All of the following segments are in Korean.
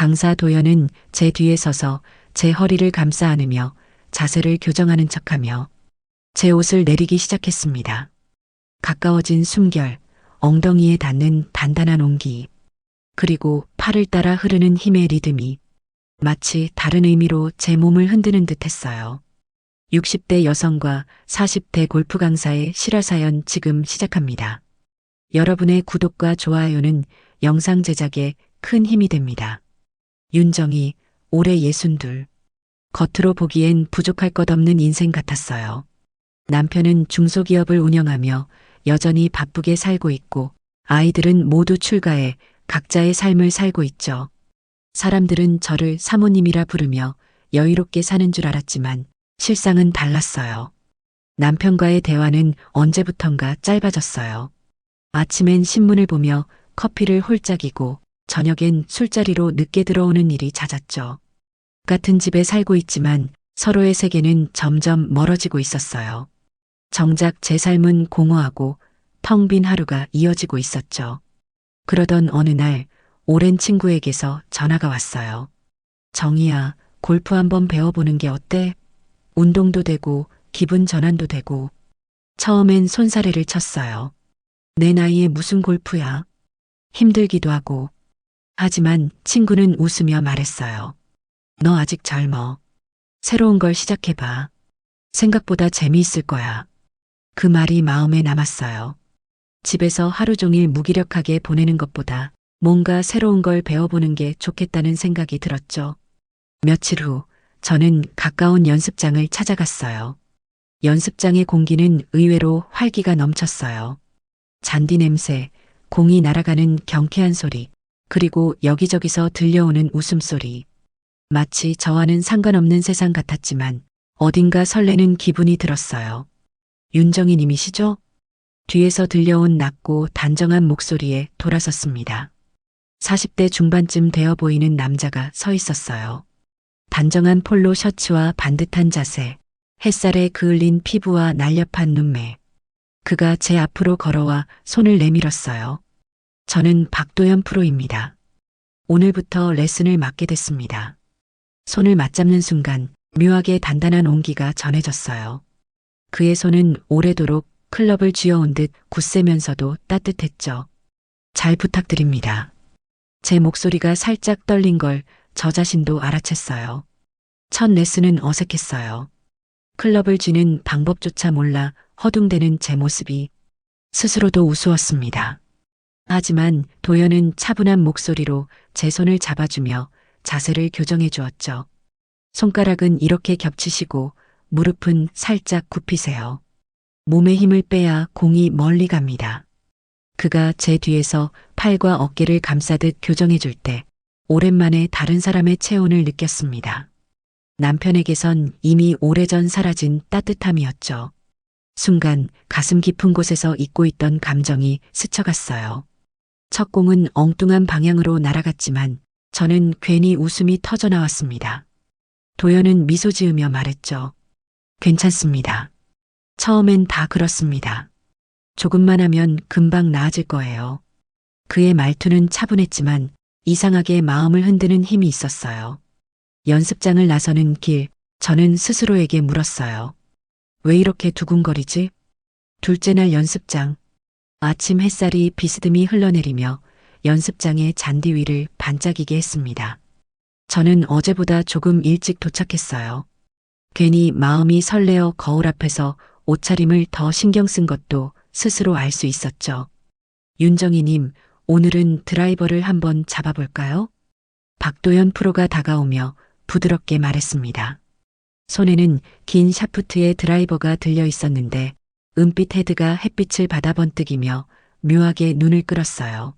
강사 도연은 제 뒤에 서서 제 허리를 감싸 안으며 자세를 교정하는 척하며 제 옷을 내리기 시작했습니다. 가까워진 숨결, 엉덩이에 닿는 단단한 온기, 그리고 팔을 따라 흐르는 힘의 리듬이 마치 다른 의미로 제 몸을 흔드는 듯 했어요. 60대 여성과 40대 골프 강사의 실화사연 지금 시작합니다. 여러분의 구독과 좋아요는 영상 제작에 큰 힘이 됩니다. 윤정이 올해 62. 겉으로 보기엔 부족할 것 없는 인생 같았어요. 남편은 중소기업을 운영하며 여전히 바쁘게 살고 있고 아이들은 모두 출가해 각자의 삶을 살고 있죠. 사람들은 저를 사모님이라 부르며 여유롭게 사는 줄 알았지만 실상은 달랐어요. 남편과의 대화는 언제부턴가 짧아졌어요. 아침엔 신문을 보며 커피를 홀짝이고 저녁엔 술자리로 늦게 들어오는 일이 잦았죠. 같은 집에 살고 있지만 서로의 세계는 점점 멀어지고 있었어요. 정작 제 삶은 공허하고 텅 빈 하루가 이어지고 있었죠. 그러던 어느 날 오랜 친구에게서 전화가 왔어요. 정희야, 골프 한번 배워보는 게 어때? 운동도 되고 기분 전환도 되고. 처음엔 손사래를 쳤어요. 내 나이에 무슨 골프야? 힘들기도 하고. 하지만 친구는 웃으며 말했어요. 너 아직 젊어. 새로운 걸 시작해봐. 생각보다 재미있을 거야. 그 말이 마음에 남았어요. 집에서 하루 종일 무기력하게 보내는 것보다 뭔가 새로운 걸 배워보는 게 좋겠다는 생각이 들었죠. 며칠 후 저는 가까운 연습장을 찾아갔어요. 연습장의 공기는 의외로 활기가 넘쳤어요. 잔디 냄새, 공이 날아가는 경쾌한 소리, 그리고 여기저기서 들려오는 웃음소리. 마치 저와는 상관없는 세상 같았지만 어딘가 설레는 기분이 들었어요. 윤정희 님이시죠? 뒤에서 들려온 낮고 단정한 목소리에 돌아섰습니다. 40대 중반쯤 되어 보이는 남자가 서 있었어요. 단정한 폴로 셔츠와 반듯한 자세, 햇살에 그을린 피부와 날렵한 눈매. 그가 제 앞으로 걸어와 손을 내밀었어요. 저는 박도연 프로입니다. 오늘부터 레슨을 맡게 됐습니다. 손을 맞잡는 순간 묘하게 단단한 온기가 전해졌어요. 그의 손은 오래도록 클럽을 쥐어온 듯 굳세면서도 따뜻했죠. 잘 부탁드립니다. 제 목소리가 살짝 떨린 걸 저 자신도 알아챘어요. 첫 레슨은 어색했어요. 클럽을 쥐는 방법조차 몰라 허둥대는 제 모습이 스스로도 우스웠습니다. 하지만 도연은 차분한 목소리로 제 손을 잡아주며 자세를 교정해 주었죠. 손가락은 이렇게 겹치시고 무릎은 살짝 굽히세요. 몸에 힘을 빼야 공이 멀리 갑니다. 그가 제 뒤에서 팔과 어깨를 감싸듯 교정해 줄 때 오랜만에 다른 사람의 체온을 느꼈습니다. 남편에게선 이미 오래전 사라진 따뜻함이었죠. 순간 가슴 깊은 곳에서 잊고 있던 감정이 스쳐갔어요. 첫 공은 엉뚱한 방향으로 날아갔지만 저는 괜히 웃음이 터져 나왔습니다. 도연은 미소 지으며 말했죠. 괜찮습니다. 처음엔 다 그렇습니다. 조금만 하면 금방 나아질 거예요. 그의 말투는 차분했지만 이상하게 마음을 흔드는 힘이 있었어요. 연습장을 나서는 길, 저는 스스로에게 물었어요. 왜 이렇게 두근거리지? 둘째 날 연습장. 아침 햇살이 비스듬히 흘러내리며 연습장의 잔디 위를 반짝이게 했습니다. 저는 어제보다 조금 일찍 도착했어요. 괜히 마음이 설레어 거울 앞에서 옷차림을 더 신경 쓴 것도 스스로 알 수 있었죠. 윤정희님, 오늘은 드라이버를 한번 잡아볼까요? 박도연 프로가 다가오며 부드럽게 말했습니다. 손에는 긴 샤프트의 드라이버가 들려 있었는데 은빛 헤드가 햇빛을 받아 번뜩이며 묘하게 눈을 끌었어요.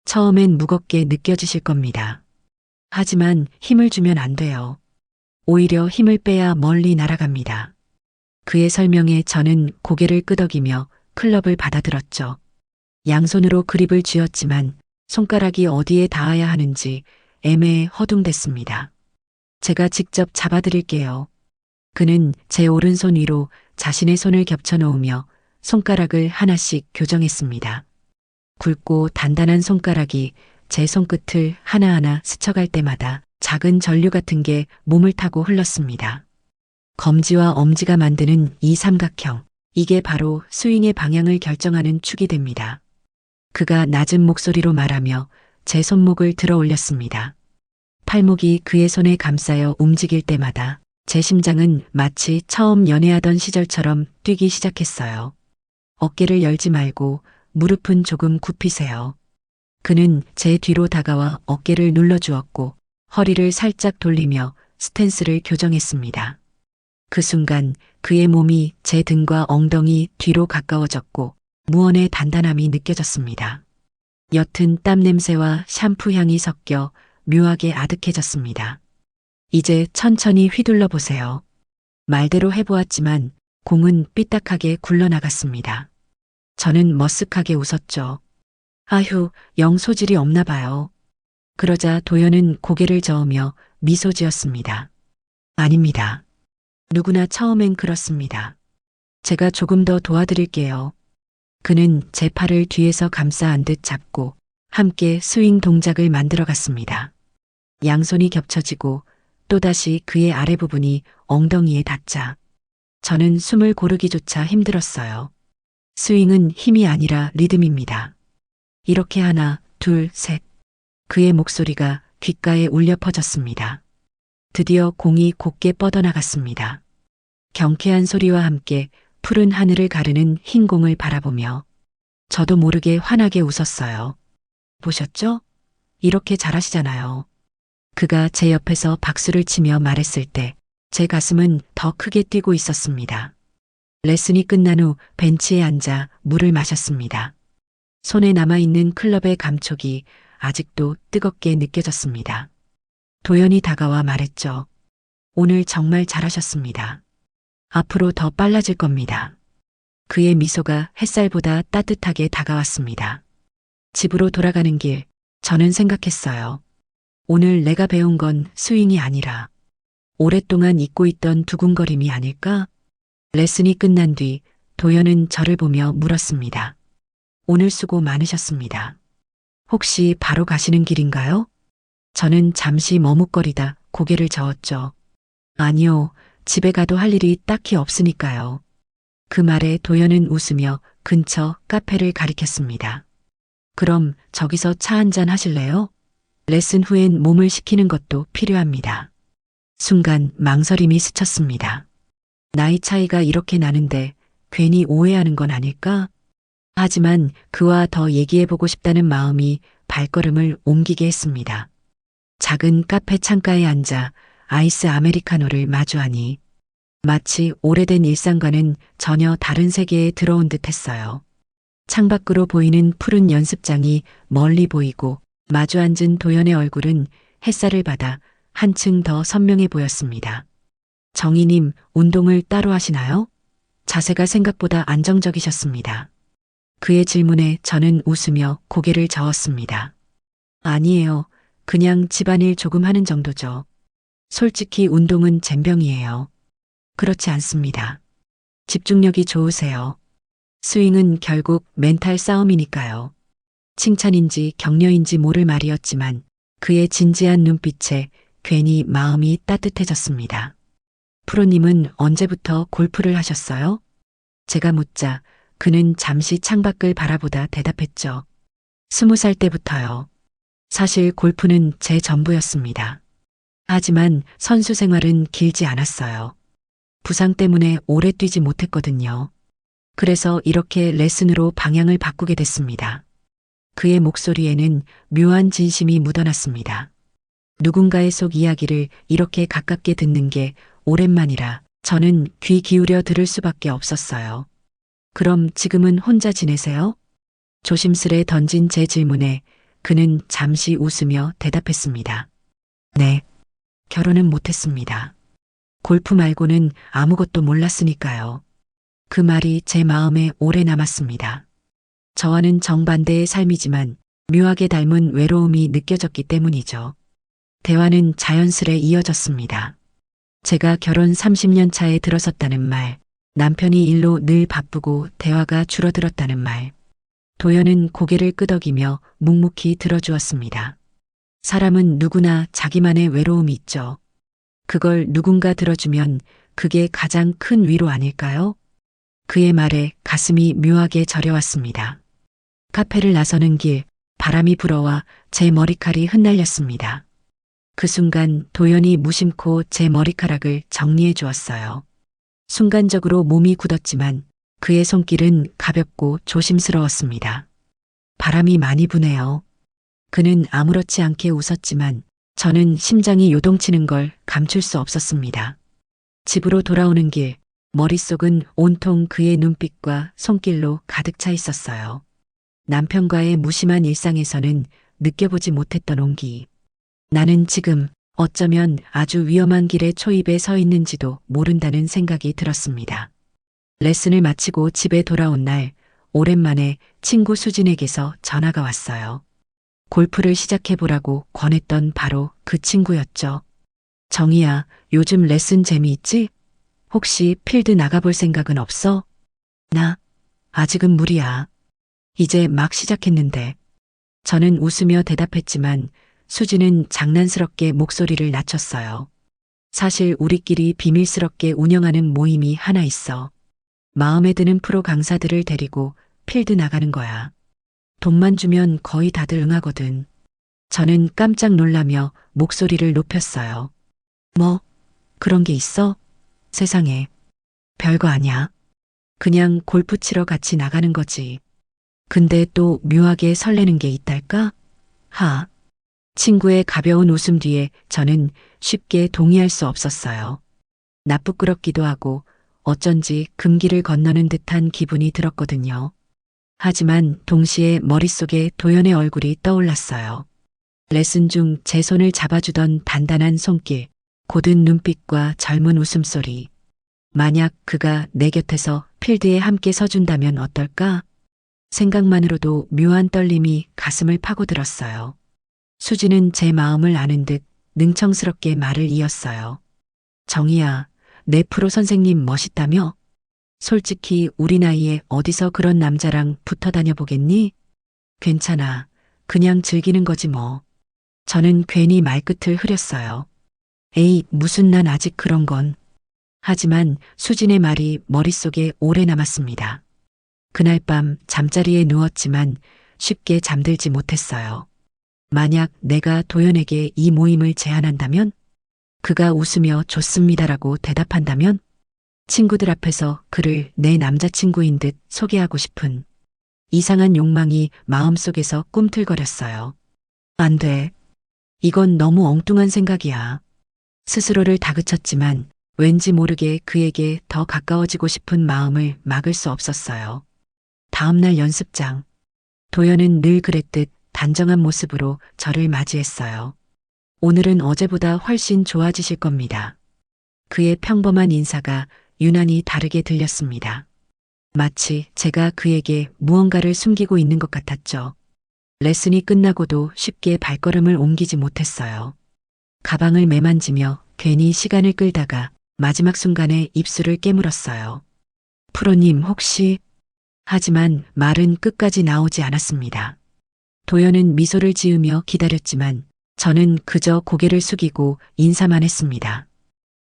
처음엔 무겁게 느껴지실 겁니다. 하지만 힘을 주면 안 돼요. 오히려 힘을 빼야 멀리 날아갑니다. 그의 설명에 저는 고개를 끄덕이며 클럽을 받아들었죠. 양손으로 그립을 쥐었지만 손가락이 어디에 닿아야 하는지 애매해 허둥댔습니다. 제가 직접 잡아드릴게요. 그는 제 오른손 위로 자신의 손을 겹쳐 놓으며 손가락을 하나씩 교정했습니다. 굵고 단단한 손가락이 제 손끝을 하나하나 스쳐갈 때마다 작은 전류 같은 게 몸을 타고 흘렀습니다. 검지와 엄지가 만드는 이 삼각형, 이게 바로 스윙의 방향을 결정하는 축이 됩니다. 그가 낮은 목소리로 말하며 제 손목을 들어 올렸습니다. 팔목이 그의 손에 감싸여 움직일 때마다 제 심장은 마치 처음 연애하던 시절처럼 뛰기 시작했어요. 어깨를 열지 말고 무릎은 조금 굽히세요. 그는 제 뒤로 다가와 어깨를 눌러주었고 허리를 살짝 돌리며 스탠스를 교정했습니다. 그 순간 그의 몸이 제 등과 엉덩이 뒤로 가까워졌고 무언의 단단함이 느껴졌습니다. 옅은 땀 냄새와 샴푸 향이 섞여 묘하게 아득해졌습니다. 이제 천천히 휘둘러 보세요. 말대로 해보았지만 공은 삐딱하게 굴러나갔습니다. 저는 머쓱하게 웃었죠. 아휴, 영 소질이 없나 봐요. 그러자 도연은 고개를 저으며 미소 지었습니다. 아닙니다. 누구나 처음엔 그렇습니다. 제가 조금 더 도와드릴게요. 그는 제 팔을 뒤에서 감싸 안듯 잡고 함께 스윙 동작을 만들어 갔습니다. 양손이 겹쳐지고 또다시 그의 아래 부분이 엉덩이에 닿자 저는 숨을 고르기조차 힘들었어요. 스윙은 힘이 아니라 리듬입니다. 이렇게 하나, 둘, 셋. 그의 목소리가 귓가에 울려 퍼졌습니다. 드디어 공이 곱게 뻗어나갔습니다. 경쾌한 소리와 함께 푸른 하늘을 가르는 흰 공을 바라보며 저도 모르게 환하게 웃었어요. 보셨죠? 이렇게 잘하시잖아요. 그가 제 옆에서 박수를 치며 말했을 때 제 가슴은 더 크게 뛰고 있었습니다. 레슨이 끝난 후 벤치에 앉아 물을 마셨습니다. 손에 남아있는 클럽의 감촉이 아직도 뜨겁게 느껴졌습니다. 도연이 다가와 말했죠. 오늘 정말 잘하셨습니다. 앞으로 더 빨라질 겁니다. 그의 미소가 햇살보다 따뜻하게 다가왔습니다. 집으로 돌아가는 길, 저는 생각했어요. 오늘 내가 배운 건 스윙이 아니라 오랫동안 잊고 있던 두근거림이 아닐까? 레슨이 끝난 뒤 도연은 저를 보며 물었습니다. 오늘 수고 많으셨습니다. 혹시 바로 가시는 길인가요? 저는 잠시 머뭇거리다 고개를 저었죠. 아니요, 집에 가도 할 일이 딱히 없으니까요. 그 말에 도연은 웃으며 근처 카페를 가리켰습니다. 그럼 저기서 차 한잔 하실래요? 레슨 후엔 몸을 식히는 것도 필요합니다. 순간 망설임이 스쳤습니다. 나이 차이가 이렇게 나는데 괜히 오해하는 건 아닐까? 하지만 그와 더 얘기해보고 싶다는 마음이 발걸음을 옮기게 했습니다. 작은 카페 창가에 앉아 아이스 아메리카노를 마주하니 마치 오래된 일상과는 전혀 다른 세계에 들어온 듯 했어요. 창밖으로 보이는 푸른 연습장이 멀리 보이고 마주 앉은 도연의 얼굴은 햇살을 받아 한층 더 선명해 보였습니다. 정희님, 운동을 따로 하시나요? 자세가 생각보다 안정적이셨습니다. 그의 질문에 저는 웃으며 고개를 저었습니다. 아니에요. 그냥 집안일 조금 하는 정도죠. 솔직히 운동은 젬병이에요. 그렇지 않습니다. 집중력이 좋으세요. 스윙은 결국 멘탈 싸움이니까요. 칭찬인지 격려인지 모를 말이었지만 그의 진지한 눈빛에 괜히 마음이 따뜻해졌습니다. 프로님은 언제부터 골프를 하셨어요? 제가 묻자 그는 잠시 창밖을 바라보다 대답했죠. 20살 때부터요. 사실 골프는 제 전부였습니다. 하지만 선수 생활은 길지 않았어요. 부상 때문에 오래 뛰지 못했거든요. 그래서 이렇게 레슨으로 방향을 바꾸게 됐습니다. 그의 목소리에는 묘한 진심이 묻어났습니다. 누군가의 속 이야기를 이렇게 가깝게 듣는 게 오랜만이라 저는 귀 기울여 들을 수밖에 없었어요. 그럼 지금은 혼자 지내세요? 조심스레 던진 제 질문에 그는 잠시 웃으며 대답했습니다. 네, 결혼은 못했습니다. 골프 말고는 아무것도 몰랐으니까요. 그 말이 제 마음에 오래 남았습니다. 저와는 정반대의 삶이지만 묘하게 닮은 외로움이 느껴졌기 때문이죠. 대화는 자연스레 이어졌습니다. 제가 결혼 30년 차에 들어섰다는 말, 남편이 일로 늘 바쁘고 대화가 줄어들었다는 말. 도연은 고개를 끄덕이며 묵묵히 들어주었습니다. 사람은 누구나 자기만의 외로움이 있죠. 그걸 누군가 들어주면 그게 가장 큰 위로 아닐까요? 그의 말에 가슴이 묘하게 저려왔습니다. 카페를 나서는 길, 바람이 불어와 제 머리칼이 흩날렸습니다. 그 순간 도연이 무심코 제 머리카락을 정리해 주었어요. 순간적으로 몸이 굳었지만 그의 손길은 가볍고 조심스러웠습니다. 바람이 많이 부네요. 그는 아무렇지 않게 웃었지만 저는 심장이 요동치는 걸 감출 수 없었습니다. 집으로 돌아오는 길, 머릿속은 온통 그의 눈빛과 손길로 가득 차 있었어요. 남편과의 무심한 일상에서는 느껴보지 못했던 온기. 나는 지금 어쩌면 아주 위험한 길의 초입에 서 있는지도 모른다는 생각이 들었습니다. 레슨을 마치고 집에 돌아온 날, 오랜만에 친구 수진에게서 전화가 왔어요. 골프를 시작해보라고 권했던 바로 그 친구였죠. 정희야, 요즘 레슨 재미있지? 혹시 필드 나가볼 생각은 없어? 나, 아직은 무리야. 이제 막 시작했는데. 저는 웃으며 대답했지만 수진은 장난스럽게 목소리를 낮췄어요. 사실 우리끼리 비밀스럽게 운영하는 모임이 하나 있어. 마음에 드는 프로 강사들을 데리고 필드 나가는 거야. 돈만 주면 거의 다들 응하거든. 저는 깜짝 놀라며 목소리를 높였어요. 뭐, 그런 게 있어? 세상에. 별거 아니야. 그냥 골프 치러 같이 나가는 거지. 근데 또 묘하게 설레는 게 있달까? 하. 친구의 가벼운 웃음 뒤에 저는 쉽게 동의할 수 없었어요. 나쁘끄럽기도 하고 어쩐지 금기를 건너는 듯한 기분이 들었거든요. 하지만 동시에 머릿속에 도연의 얼굴이 떠올랐어요. 레슨 중 제 손을 잡아주던 단단한 손길, 고든 눈빛과 젊은 웃음소리. 만약 그가 내 곁에서 필드에 함께 서준다면 어떨까? 생각만으로도 묘한 떨림이 가슴을 파고들었어요. 수지는 제 마음을 아는 듯 능청스럽게 말을 이었어요. 정희야, 내 프로 선생님 멋있다며? 솔직히 우리 나이에 어디서 그런 남자랑 붙어 다녀보겠니? 괜찮아. 그냥 즐기는 거지 뭐. 저는 괜히 말끝을 흐렸어요. 에이, 무슨 난 아직 그런 건. 하지만 수진의 말이 머릿속에 오래 남았습니다. 그날 밤 잠자리에 누웠지만 쉽게 잠들지 못했어요. 만약 내가 도연에게 이 모임을 제안한다면? 그가 웃으며 좋습니다라고 대답한다면? 친구들 앞에서 그를 내 남자친구인 듯 소개하고 싶은 이상한 욕망이 마음속에서 꿈틀거렸어요. 안 돼. 이건 너무 엉뚱한 생각이야. 스스로를 다그쳤지만 왠지 모르게 그에게 더 가까워지고 싶은 마음을 막을 수 없었어요. 다음날 연습장. 도연은 늘 그랬듯 단정한 모습으로 저를 맞이했어요. 오늘은 어제보다 훨씬 좋아지실 겁니다. 그의 평범한 인사가 유난히 다르게 들렸습니다. 마치 제가 그에게 무언가를 숨기고 있는 것 같았죠. 레슨이 끝나고도 쉽게 발걸음을 옮기지 못했어요. 가방을 매만지며 괜히 시간을 끌다가 마지막 순간에 입술을 깨물었어요. 프로님 혹시... 하지만 말은 끝까지 나오지 않았습니다. 도연은 미소를 지으며 기다렸지만 저는 그저 고개를 숙이고 인사만 했습니다.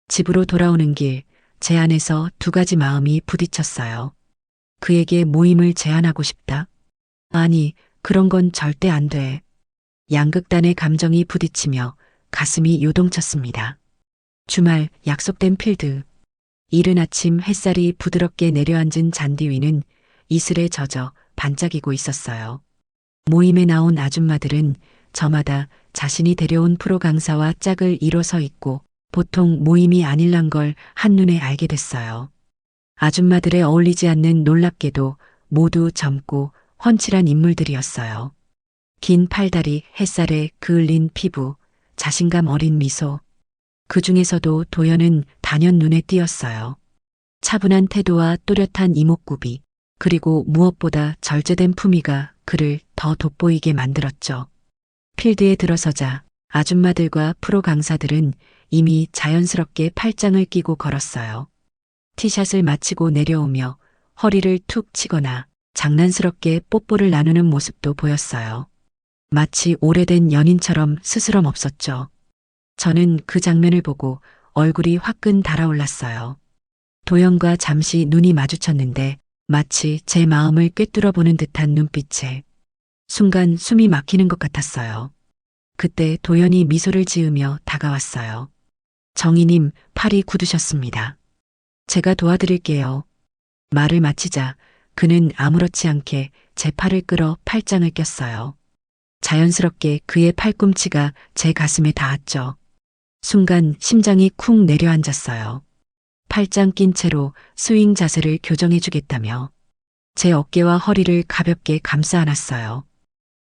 집으로 돌아오는 길, 제 안에서 두 가지 마음이 부딪혔어요. 그에게 모임을 제안하고 싶다. 아니, 그런 건 절대 안 돼. 양극단의 감정이 부딪히며 가슴이 요동쳤습니다. 주말 약속된 필드. 이른 아침 햇살이 부드럽게 내려앉은 잔디 위는 이슬에 젖어 반짝이고 있었어요. 모임에 나온 아줌마들은 저마다 자신이 데려온 프로 강사와 짝을 이뤄 서 있고 보통 모임이 아닐란 걸 한눈에 알게 됐어요. 아줌마들에 어울리지 않는 놀랍게도 모두 젊고 훤칠한 인물들이었어요. 긴 팔다리, 햇살에 그을린 피부, 자신감 어린 미소. 그 중에서도 도연은 단연 눈에 띄었어요. 차분한 태도와 또렷한 이목구비, 그리고 무엇보다 절제된 품위가 그를 더 돋보이게 만들었죠. 필드에 들어서자 아줌마들과 프로 강사들은 이미 자연스럽게 팔짱을 끼고 걸었어요. 티샷을 마치고 내려오며 허리를 툭 치거나 장난스럽게 뽀뽀를 나누는 모습도 보였어요. 마치 오래된 연인처럼 스스럼 없었죠. 저는 그 장면을 보고 얼굴이 화끈 달아올랐어요. 도연과 잠시 눈이 마주쳤는데 마치 제 마음을 꿰뚫어 보는 듯한 눈빛에 순간 숨이 막히는 것 같았어요. 그때 도연이 미소를 지으며 다가왔어요. 정희님, 팔이 굳으셨습니다. 제가 도와드릴게요. 말을 마치자 그는 아무렇지 않게 제 팔을 끌어 팔짱을 꼈어요. 자연스럽게 그의 팔꿈치가 제 가슴에 닿았죠. 순간 심장이 쿵 내려앉았어요. 팔짱 낀 채로 스윙 자세를 교정해 주겠다며 제 어깨와 허리를 가볍게 감싸 안았어요.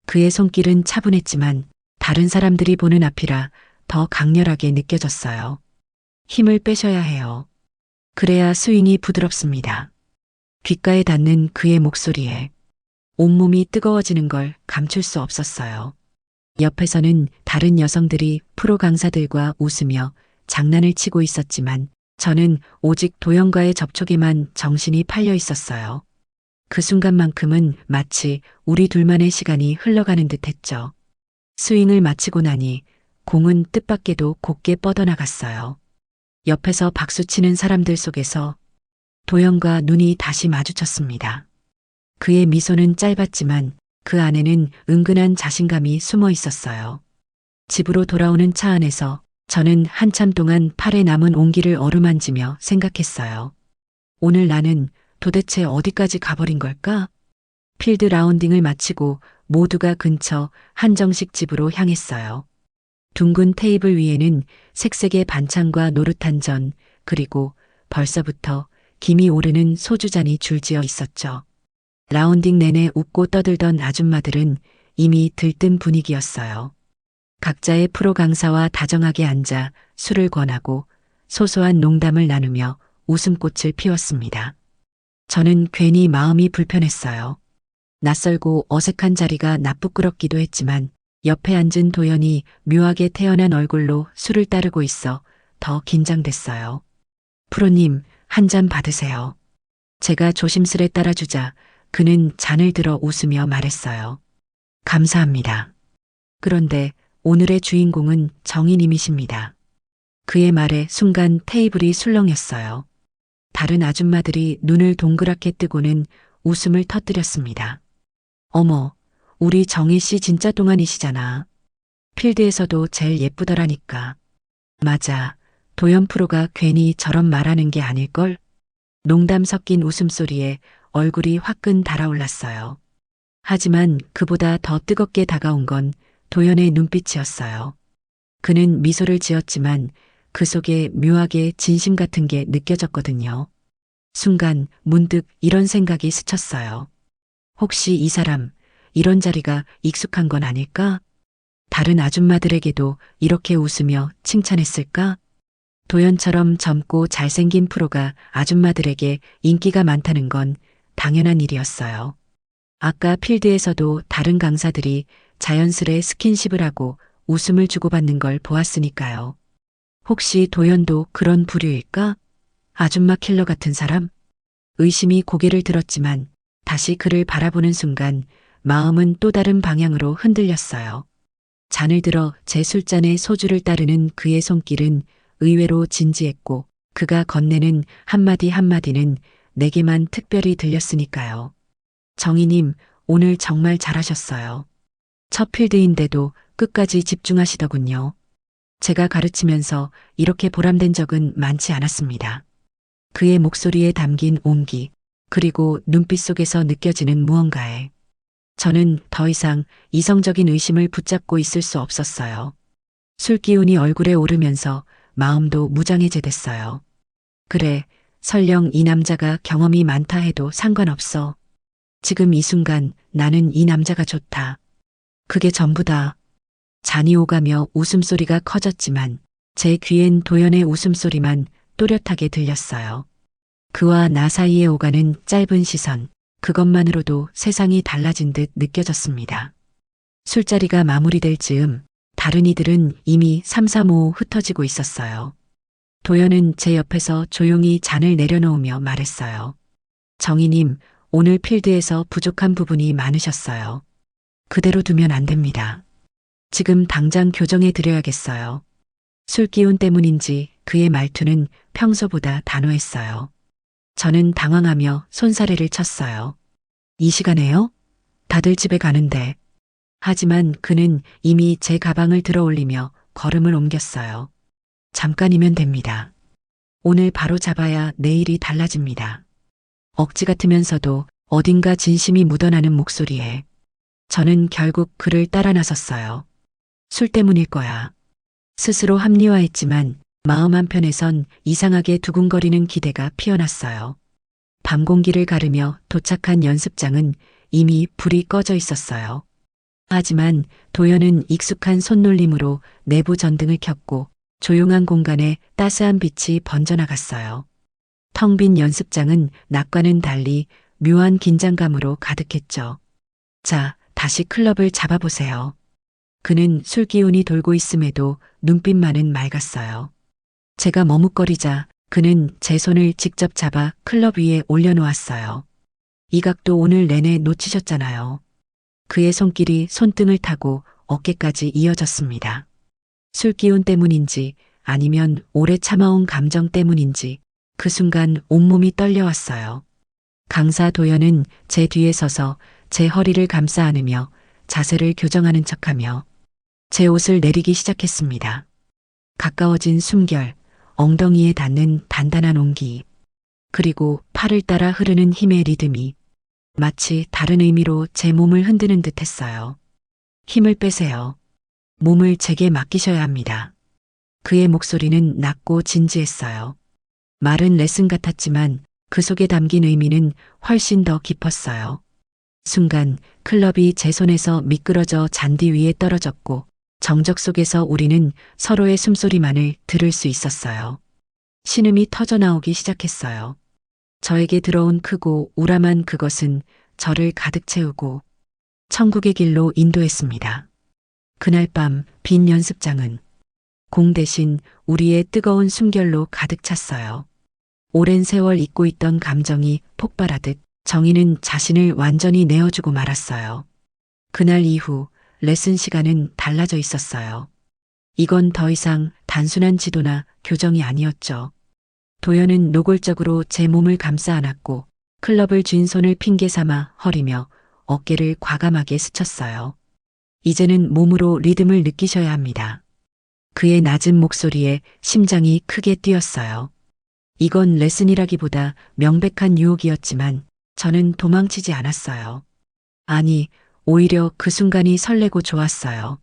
그의 손길은 차분했지만 다른 사람들이 보는 앞이라 더 강렬하게 느껴졌어요. 힘을 빼셔야 해요. 그래야 스윙이 부드럽습니다. 귓가에 닿는 그의 목소리에 온몸이 뜨거워지는 걸 감출 수 없었어요. 옆에서는 다른 여성들이 프로 강사들과 웃으며 장난을 치고 있었지만 저는 오직 도연과의 접촉에만 정신이 팔려 있었어요. 그 순간만큼은 마치 우리 둘만의 시간이 흘러가는 듯 했죠. 스윙을 마치고 나니 공은 뜻밖에도 곱게 뻗어나갔어요. 옆에서 박수치는 사람들 속에서 도연과 눈이 다시 마주쳤습니다. 그의 미소는 짧았지만 그 안에는 은근한 자신감이 숨어 있었어요. 집으로 돌아오는 차 안에서 저는 한참 동안 팔에 남은 온기를 어루만지며 생각했어요. 오늘 나는 도대체 어디까지 가버린 걸까? 필드 라운딩을 마치고 모두가 근처 한정식 집으로 향했어요. 둥근 테이블 위에는 색색의 반찬과 노릇한 전, 그리고 벌써부터 김이 오르는 소주잔이 줄지어 있었죠. 라운딩 내내 웃고 떠들던 아줌마들은 이미 들뜬 분위기였어요. 각자의 프로 강사와 다정하게 앉아 술을 권하고 소소한 농담을 나누며 웃음꽃을 피웠습니다. 저는 괜히 마음이 불편했어요. 낯설고 어색한 자리가 나쁘끄럽기도 했지만 옆에 앉은 도연이 묘하게 태연한 얼굴로 술을 따르고 있어 더 긴장됐어요. 프로님, 한 잔 받으세요. 제가 조심스레 따라주자 그는 잔을 들어 웃으며 말했어요. 감사합니다. 그런데 오늘의 주인공은 정희님이십니다. 그의 말에 순간 테이블이 술렁였어요. 다른 아줌마들이 눈을 동그랗게 뜨고는 웃음을 터뜨렸습니다. 어머, 우리 정희 씨 진짜 동안이시잖아. 필드에서도 제일 예쁘더라니까. 맞아. 도연 프로가 괜히 저런 말하는 게 아닐걸? 농담 섞인 웃음소리에 얼굴이 화끈 달아올랐어요. 하지만 그보다 더 뜨겁게 다가온 건 도연의 눈빛이었어요. 그는 미소를 지었지만 그 속에 묘하게 진심 같은 게 느껴졌거든요. 순간 문득 이런 생각이 스쳤어요. 혹시 이 사람, 이런 자리가 익숙한 건 아닐까? 다른 아줌마들에게도 이렇게 웃으며 칭찬했을까? 도연처럼 젊고 잘생긴 프로가 아줌마들에게 인기가 많다는 건 당연한 일이었어요. 아까 필드에서도 다른 강사들이 자연스레 스킨십을 하고 웃음을 주고받는 걸 보았으니까요. 혹시 도연도 그런 부류일까? 아줌마 킬러 같은 사람? 의심이 고개를 들었지만 다시 그를 바라보는 순간 마음은 또 다른 방향으로 흔들렸어요. 잔을 들어 제 술잔에 소주를 따르는 그의 손길은 의외로 진지했고 그가 건네는 한마디 한마디는 내게만 특별히 들렸으니까요. 정희님, 오늘 정말 잘하셨어요. 첫 필드인데도 끝까지 집중하시더군요. 제가 가르치면서 이렇게 보람된 적은 많지 않았습니다. 그의 목소리에 담긴 온기, 그리고 눈빛 속에서 느껴지는 무언가에 저는 더 이상 이성적인 의심을 붙잡고 있을 수 없었어요. 술 기운이 얼굴에 오르면서 마음도 무장해제됐어요. 그래, 설령 이 남자가 경험이 많다 해도 상관없어. 지금 이 순간 나는 이 남자가 좋다. 그게 전부다. 잔이 오가며 웃음소리가 커졌지만 제 귀엔 도연의 웃음소리만 또렷하게 들렸어요. 그와 나 사이에 오가는 짧은 시선, 그것만으로도 세상이 달라진 듯 느껴졌습니다. 술자리가 마무리될 즈음 다른 이들은 이미 삼삼오오 흩어지고 있었어요. 도연은 제 옆에서 조용히 잔을 내려놓으며 말했어요. 정희님, 오늘 필드에서 부족한 부분이 많으셨어요. 그대로 두면 안 됩니다. 지금 당장 교정해 드려야겠어요. 술 기운 때문인지 그의 말투는 평소보다 단호했어요. 저는 당황하며 손사래를 쳤어요. 이 시간에요? 다들 집에 가는데. 하지만 그는 이미 제 가방을 들어 올리며 걸음을 옮겼어요. 잠깐이면 됩니다. 오늘 바로 잡아야 내일이 달라집니다. 억지 같으면서도 어딘가 진심이 묻어나는 목소리에 저는 결국 그를 따라 나섰어요. 술 때문일 거야. 스스로 합리화했지만 마음 한편에선 이상하게 두근거리는 기대가 피어났어요. 밤 공기를 가르며 도착한 연습장은 이미 불이 꺼져 있었어요. 하지만 도연은 익숙한 손놀림으로 내부 전등을 켰고 조용한 공간에 따스한 빛이 번져나갔어요. 텅 빈 연습장은 낮과는 달리 묘한 긴장감으로 가득했죠. 자, 다시 클럽을 잡아보세요. 그는 술 기운이 돌고 있음에도 눈빛만은 맑았어요. 제가 머뭇거리자 그는 제 손을 직접 잡아 클럽 위에 올려놓았어요. 이 각도 오늘 내내 놓치셨잖아요. 그의 손길이 손등을 타고 어깨까지 이어졌습니다. 술 기운 때문인지 아니면 오래 참아온 감정 때문인지 그 순간 온몸이 떨려왔어요. 강사 도연은 제 뒤에 서서 제 허리를 감싸 안으며 자세를 교정하는 척하며 제 옷을 내리기 시작했습니다. 가까워진 숨결, 엉덩이에 닿는 단단한 온기, 그리고 팔을 따라 흐르는 힘의 리듬이 마치 다른 의미로 제 몸을 흔드는 듯 했어요. 힘을 빼세요. 몸을 제게 맡기셔야 합니다. 그의 목소리는 낮고 진지했어요. 말은 레슨 같았지만 그 속에 담긴 의미는 훨씬 더 깊었어요. 순간 클럽이 제 손에서 미끄러져 잔디 위에 떨어졌고 정적 속에서 우리는 서로의 숨소리만을 들을 수 있었어요. 신음이 터져나오기 시작했어요. 저에게 들어온 크고 우람한 그것은 저를 가득 채우고 천국의 길로 인도했습니다. 그날 밤 빈 연습장은 공 대신 우리의 뜨거운 숨결로 가득 찼어요. 오랜 세월 잊고 있던 감정이 폭발하듯 정희는 자신을 완전히 내어주고 말았어요. 그날 이후 레슨 시간은 달라져 있었어요. 이건 더 이상 단순한 지도나 교정이 아니었죠. 도연은 노골적으로 제 몸을 감싸 안았고 클럽을 쥔 손을 핑계 삼아 허리며 어깨를 과감하게 스쳤어요. 이제는 몸으로 리듬을 느끼셔야 합니다. 그의 낮은 목소리에 심장이 크게 뛰었어요. 이건 레슨이라기보다 명백한 유혹이었지만 저는 도망치지 않았어요. 아니, 오히려 그 순간이 설레고 좋았어요.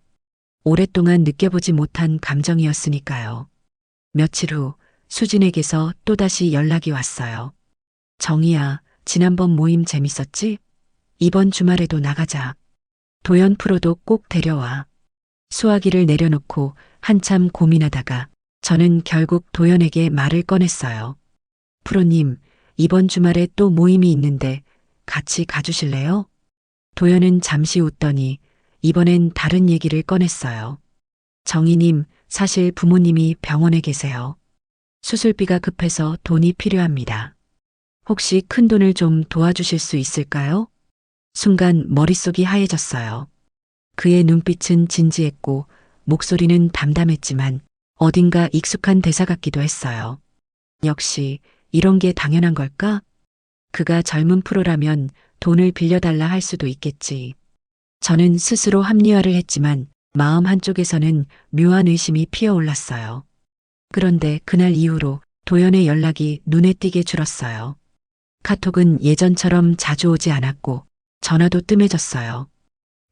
오랫동안 느껴보지 못한 감정이었으니까요. 며칠 후 수진에게서 또다시 연락이 왔어요. 정희야, 지난번 모임 재밌었지? 이번 주말에도 나가자. 도연 프로도 꼭 데려와. 수화기를 내려놓고 한참 고민하다가 저는 결국 도연에게 말을 꺼냈어요. 프로님, 이번 주말에 또 모임이 있는데 같이 가주실래요? 도연은 잠시 웃더니 이번엔 다른 얘기를 꺼냈어요. 정희님, 사실 부모님이 병원에 계세요. 수술비가 급해서 돈이 필요합니다. 혹시 큰 돈을 좀 도와주실 수 있을까요? 순간 머릿속이 하얘졌어요. 그의 눈빛은 진지했고 목소리는 담담했지만 어딘가 익숙한 대사 같기도 했어요. 역시 이런 게 당연한 걸까? 그가 젊은 프로라면 돈을 빌려달라 할 수도 있겠지. 저는 스스로 합리화를 했지만 마음 한쪽에서는 묘한 의심이 피어올랐어요. 그런데 그날 이후로 도연의 연락이 눈에 띄게 줄었어요. 카톡은 예전처럼 자주 오지 않았고 전화도 뜸해졌어요.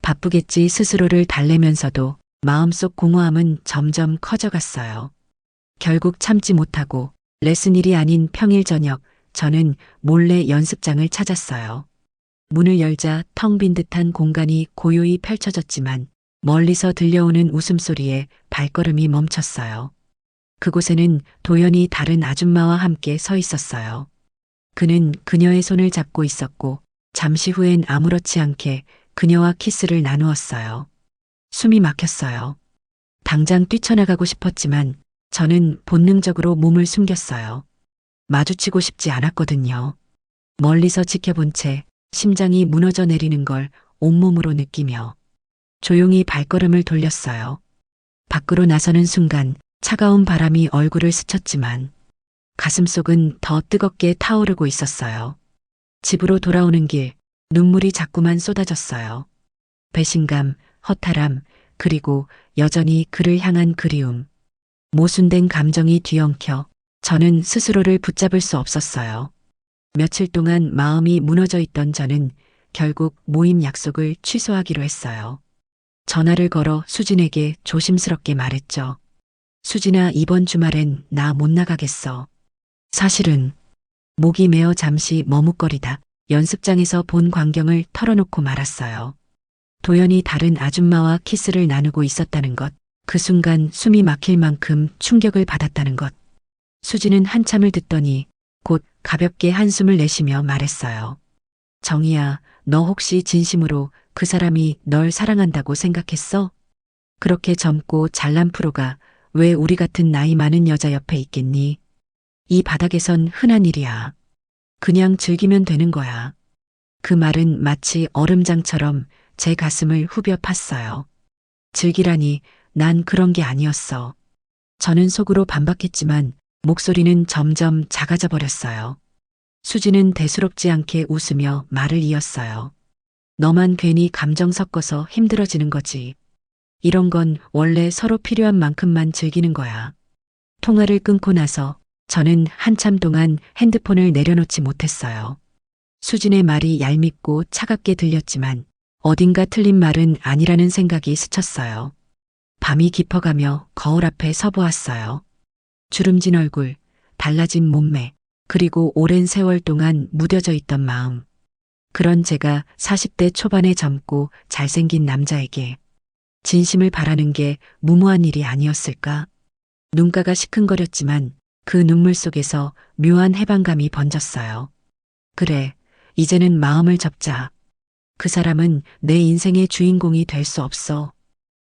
바쁘겠지 스스로를 달래면서도 마음속 공허함은 점점 커져갔어요. 결국 참지 못하고 레슨일이 아닌 평일 저녁 저는 몰래 연습장을 찾았어요. 문을 열자 텅 빈 듯한 공간이 고요히 펼쳐졌지만 멀리서 들려오는 웃음소리에 발걸음이 멈췄어요. 그곳에는 도연이 다른 아줌마와 함께 서 있었어요. 그는 그녀의 손을 잡고 있었고 잠시 후엔 아무렇지 않게 그녀와 키스를 나누었어요. 숨이 막혔어요. 당장 뛰쳐나가고 싶었지만 저는 본능적으로 몸을 숨겼어요. 마주치고 싶지 않았거든요. 멀리서 지켜본 채 심장이 무너져 내리는 걸 온몸으로 느끼며 조용히 발걸음을 돌렸어요. 밖으로 나서는 순간 차가운 바람이 얼굴을 스쳤지만 가슴속은 더 뜨겁게 타오르고 있었어요. 집으로 돌아오는 길, 눈물이 자꾸만 쏟아졌어요. 배신감, 허탈함, 그리고 여전히 그를 향한 그리움. 모순된 감정이 뒤엉켜 저는 스스로를 붙잡을 수 없었어요. 며칠 동안 마음이 무너져 있던 저는 결국 모임 약속을 취소하기로 했어요. 전화를 걸어 수진에게 조심스럽게 말했죠. 수진아, 이번 주말엔 나 못 나가겠어. 사실은 목이 메어 잠시 머뭇거리다 연습장에서 본 광경을 털어놓고 말았어요. 도연이 다른 아줌마와 키스를 나누고 있었다는 것, 그 순간 숨이 막힐 만큼 충격을 받았다는 것. 수진은 한참을 듣더니 곧 가볍게 한숨을 내쉬며 말했어요. 정희야, 너 혹시 진심으로 그 사람이 널 사랑한다고 생각했어? 그렇게 젊고 잘난 프로가 왜 우리 같은 나이 많은 여자 옆에 있겠니? 이 바닥에선 흔한 일이야. 그냥 즐기면 되는 거야. 그 말은 마치 얼음장처럼 제 가슴을 후벼 팠어요. 즐기라니, 난 그런 게 아니었어. 저는 속으로 반박했지만 목소리는 점점 작아져 버렸어요. 수지는 대수롭지 않게 웃으며 말을 이었어요. 너만 괜히 감정 섞어서 힘들어지는 거지. 이런 건 원래 서로 필요한 만큼만 즐기는 거야. 통화를 끊고 나서 저는 한참 동안 핸드폰을 내려놓지 못했어요. 수진의 말이 얄밉고 차갑게 들렸지만 어딘가 틀린 말은 아니라는 생각이 스쳤어요. 밤이 깊어가며 거울 앞에 서보았어요. 주름진 얼굴, 달라진 몸매, 그리고 오랜 세월 동안 무뎌져 있던 마음. 그런 제가 40대 초반에 젊고 잘생긴 남자에게 진심을 바라는 게 무모한 일이 아니었을까? 눈가가 시큰거렸지만 그 눈물 속에서 묘한 해방감이 번졌어요. 그래, 이제는 마음을 접자. 그 사람은 내 인생의 주인공이 될 수 없어.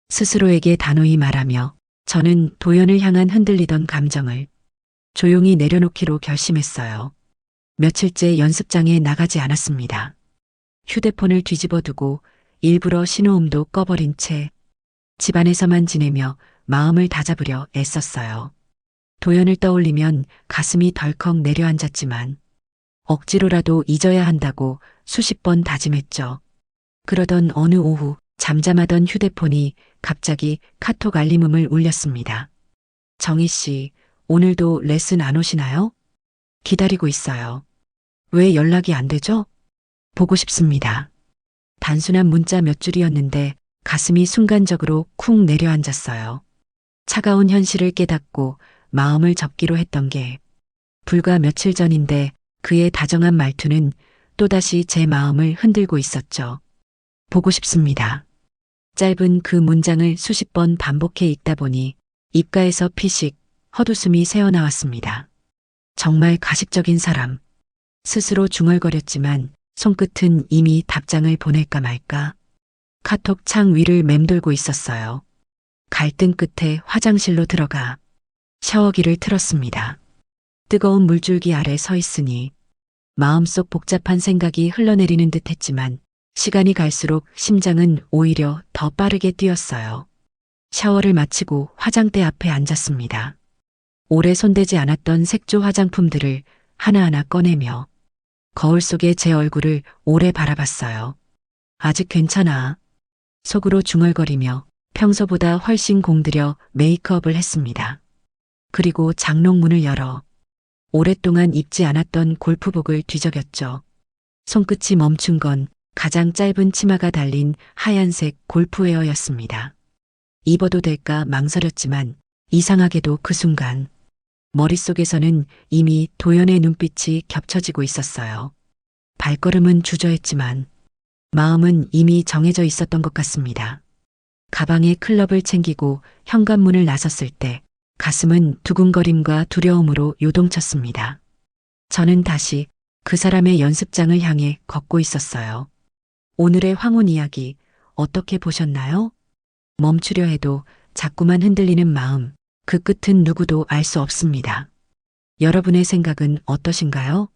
스스로에게 단호히 말하며 저는 도연을 향한 흔들리던 감정을 조용히 내려놓기로 결심했어요. 며칠째 연습장에 나가지 않았습니다. 휴대폰을 뒤집어 두고 일부러 신호음도 꺼버린 채 집안에서만 지내며 마음을 다잡으려 애썼어요. 도연을 떠올리면 가슴이 덜컥 내려앉았지만 억지로라도 잊어야 한다고 수십 번 다짐했죠. 그러던 어느 오후 잠잠하던 휴대폰이 갑자기 카톡 알림음을 울렸습니다. 정희 씨, 오늘도 레슨 안 오시나요? 기다리고 있어요. 왜 연락이 안 되죠? 보고 싶습니다. 단순한 문자 몇 줄이었는데 가슴이 순간적으로 쿵 내려앉았어요. 차가운 현실을 깨닫고 마음을 접기로 했던 게 불과 며칠 전인데 그의 다정한 말투는 또다시 제 마음을 흔들고 있었죠. 보고 싶습니다. 짧은 그 문장을 수십 번 반복해 읽다 보니 입가에서 피식, 헛웃음이 새어나왔습니다. 정말 가식적인 사람. 스스로 중얼거렸지만 손끝은 이미 답장을 보낼까 말까. 카톡 창 위를 맴돌고 있었어요. 갈등 끝에 화장실로 들어가 샤워기를 틀었습니다. 뜨거운 물줄기 아래 서 있으니 마음속 복잡한 생각이 흘러내리는 듯 했지만 시간이 갈수록 심장은 오히려 더 빠르게 뛰었어요. 샤워를 마치고 화장대 앞에 앉았습니다. 오래 손대지 않았던 색조 화장품들을 하나하나 꺼내며 거울 속에 제 얼굴을 오래 바라봤어요. 아직 괜찮아. 속으로 중얼거리며 평소보다 훨씬 공들여 메이크업을 했습니다. 그리고 장롱문을 열어 오랫동안 입지 않았던 골프복을 뒤적였죠. 손끝이 멈춘 건 가장 짧은 치마가 달린 하얀색 골프웨어였습니다. 입어도 될까 망설였지만 이상하게도 그 순간 머릿속에서는 이미 도연의 눈빛이 겹쳐지고 있었어요. 발걸음은 주저했지만 마음은 이미 정해져 있었던 것 같습니다. 가방에 클럽을 챙기고 현관문을 나섰을 때 가슴은 두근거림과 두려움으로 요동쳤습니다. 저는 다시 그 사람의 연습장을 향해 걷고 있었어요. 오늘의 황혼 이야기 어떻게 보셨나요? 멈추려 해도 자꾸만 흔들리는 마음, 그 끝은 누구도 알 수 없습니다. 여러분의 생각은 어떠신가요?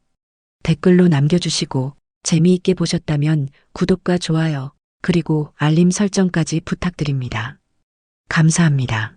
댓글로 남겨주시고 재미있게 보셨다면 구독과 좋아요, 그리고 알림 설정까지 부탁드립니다. 감사합니다.